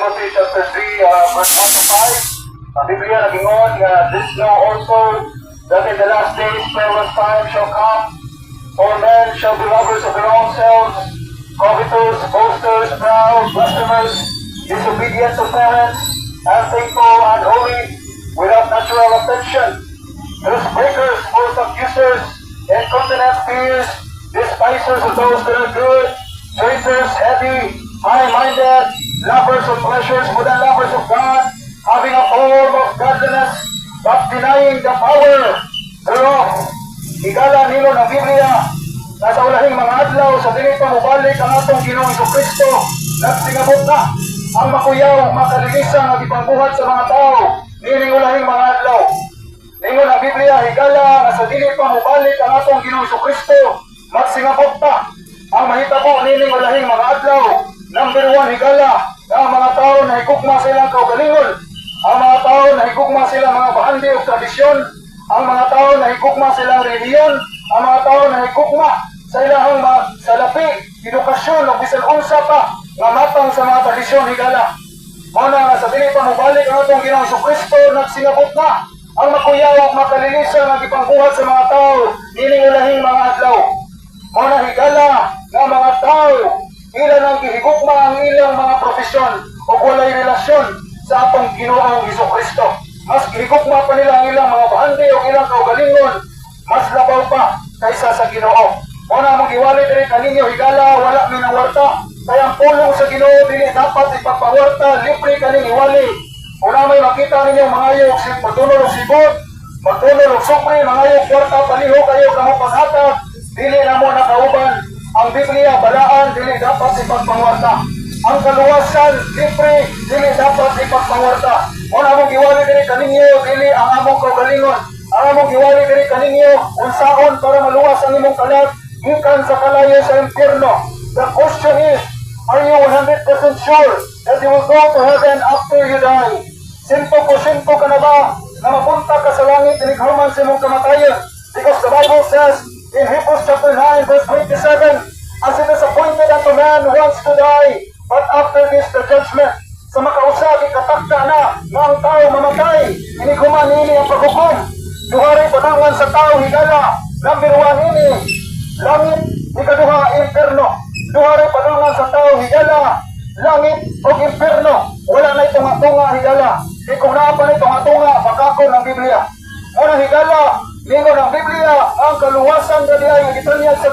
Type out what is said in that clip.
Timothy chapter 3, verse 1 to 5. Ang Biblia nagingon nga this know also that in the last days perilous times shall come, for men shall be lovers of their own selves, covetous, boasters, proud, blasphemers, disobedient to parents, unthankful, unholy, without natural affection, truth breakers, false accusers, incontinent fears, despisers of those that are good, traitors, heavy, high-minded, lovers of pleasures more than lovers of God, having a form of godliness, but denying the power thereof. Higala nilo ng Biblia, nasa ulahing mga adlaw sa dili pa mobalik ang atong Ginoong Jesucristo, nagsingabot na ang makuyaw, makalilisan at ipangbuhat sa mga tao, nining ulahing mga adlaw. Ningon ang Biblia, higala na sa dili pa mobalik ang atong Ginoong Jesucristo, magsingabot pa ang mahitabo nining ulahing mga adlaw. Number 1, higala na ang mga tao na higugma silang kaugalingon, ang mga tao na higugma silang mga bahandi o tradisyon, ang mga tao na higugma silang reliyon, ang mga tao na higugma sa ilahang mga salapi, edukasyon o bisan unsa pa nga matang sa mga tradisyon, higala. Muna nga sa dili pa mobalik ang atong Ginoong Jesucristo, nagsingabot na ang makuyaw at makalilisan ang ipangbuhat sa mga tao nining ulahing mga adlaw. Muna higala nga mga tao ilan ang gihigugma ang ilang mga profesyon o walay relasyon sa atong Ginoong Jesucristo. Mas gihigugma pa nila ang ilang mga bahandi o ilang kaugalingon, mas labaw pa kaysa sa Ginoo. Muna mong iwali diri kaninyo, higala, wala minawarta. Kaya ang pulong sa Ginoo dili dapat ipagpawarta, libre kaning iwali. Muna may makita ninyo mga ayog, magtunol og sibot, magtunol og supre, mga ayog kwarta, paliho kayo kamo paghatag, dili na mo nakauban. Ang Biblia, balaan, dili dapat ipagpawarta. Ang kaluwasan, libre, dili dapat ipagpawarta. Muna mong iwali diri kaninyo, dili ang among kaugalingon. Ang among iwali diri kaninyo, unsaon para maluwas ang imong kalat, gikan sa kalayo sa impyerno. The question is, are you 100% sure that you will go to heaven after you die? 100% ka na ba na mapunta ka sa langit tinighuman sa imong kamatayon? Because the Bible says in Hebrews chapter 9 verse 27, as it is appointed unto man once to die, but after this the judgment. Sa makausap, ikatakda na na ang tao mamatay, tinighuman nini ang paghukom. Duharay padangan sa tao, higala. Number 1 ini, langit, ikaduha, impyerno. Duharay padangan sa tao, higala. Langit o impyerno. Wala na itong atunga, higala. E kung naapan itong atunga, bakakon ng Biblia. Muna higala, ningon ng Biblia, ang kaluwasan na diay, itanyag sa